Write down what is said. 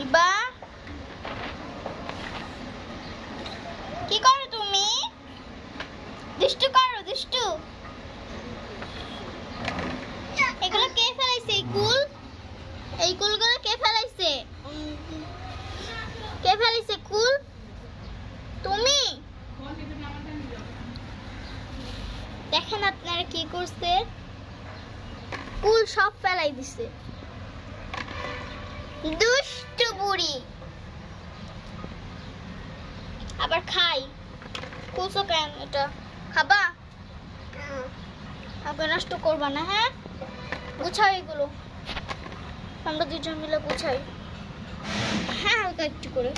ইবা কি করো তুমি? দুষ্টু করো, দুষ্টু। এগুলো কে ফেলাইছে? এই কুলগুলো কে ফেলাইছে? কে ফেলাইছে কুল? তুমি? দেখেন আপনারা কি করছে, কুল সব ফেলাই দিছে। দুষ্টু বুড়ি। আবার খাই কুলছো কেন? এটা খাবা? আবার নষ্ট করবা না, হ্যাঁ? গুছাও এগুলো, আমরা দুজন মিলে গুছাই। হ্যাঁ, হালকা একটু করে।